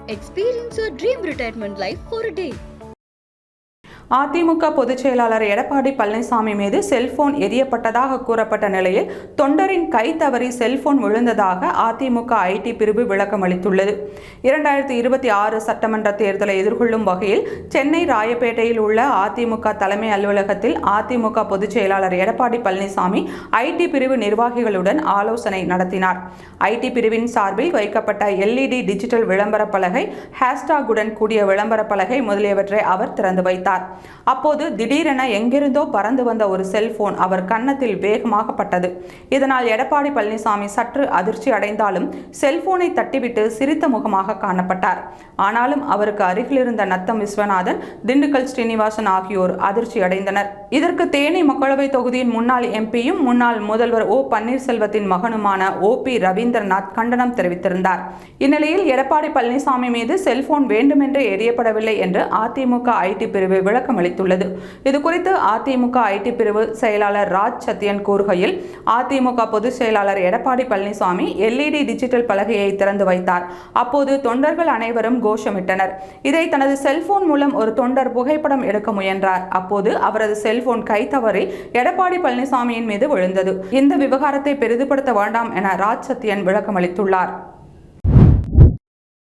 Experience your dream retirement life for a day. AIADMK பொதுச் செயலாளர் எடப்பாடி பழனிசாமி மீது செல்போன் எரியப்பட்டதாக கூறப்பட்ட நிலையில் தொண்டரின் கை தவறி செல்போன் விழுந்ததாக அதிமுக ஐடி பிரிவு விளக்கம் அளித்துள்ளது. 2026 சட்டமன்ற தேர்தலை எதிர்கொள்ளும் வகையில் சென்னை ராயப்பேட்டையில் உள்ள அதிமுக தலைமை அலுவலகத்தில் அதிமுக பொதுச் செயலாளர் எடப்பாடி பழனிசாமி ஐடி பிரிவு நிர்வாகிகளுடன் ஆலோசனை நடத்தினார். ஐடி பிரிவின் சார்பில் வைக்கப்பட்ட LED டிஜிட்டல் விளம்பர பலகை, ஹேஷ்டாகுடன் கூடிய விளம்பர பலகை முதலியவற்றை அவர் திறந்து வைத்தார். அப்போது திடீரென எங்கிருந்தோ பறந்து வந்த ஒரு செல்போன் அவர் கன்னத்தில் வேகமாக பட்டது. இதனால் எடப்பாடி பழனிசாமி சற்று அதிர்ச்சி அடைந்தாலும் செல்போனை தட்டிவிட்டு சிரித்த முகமாக காணப்பட்டார். ஆனாலும் அவருக்கு அருகில் இருந்த நத்தம் விஸ்வநாதன், திண்டுக்கல் ஸ்ரீனிவாசன் ஆகியோர் அதிர்ச்சி அடைந்தனர். இதற்கு தேனி மக்களவை தொகுதியின் முன்னாள் எம்பியும் முன்னாள் முதல்வர் ஓ பன்னீர்செல்வத்தின் மகனுமான OP ரவீந்திரநாத் கண்டனம் தெரிவித்திருந்தார். இந்நிலையில் எடப்பாடி பழனிசாமி மீது செல்போன் வேண்டுமென்றே எரியப்படவில்லை என்று அதிமுக ஐடி பிரிவு விளக்கம் அளித்துள்ளது. இதுகுறித்து அதிமுக ஐடி பிரிவு செயலாளர் ராஜ் சத்யன் கூறுகையில், அதிமுக பொதுச் செயலாளர் எடப்பாடி பழனிசாமி LED டிஜிட்டல் பலகையை திறந்து வைத்தார். அப்போது தொண்டர்கள் அனைவரும் கோஷமிட்டனர். இதை தனது செல்போன் மூலம் ஒரு தொண்டர் புகைப்படம் எடுக்க முயன்றார். அப்போது அவரது செல்போன் கை தவறி எடப்பாடி பழனிசாமியின் மீது விழுந்தது. இந்த விவகாரத்தை பெரிதுபடுத்த வேண்டாம் என ராஜ் சத்யன் விளக்கம் அளித்துள்ளார்.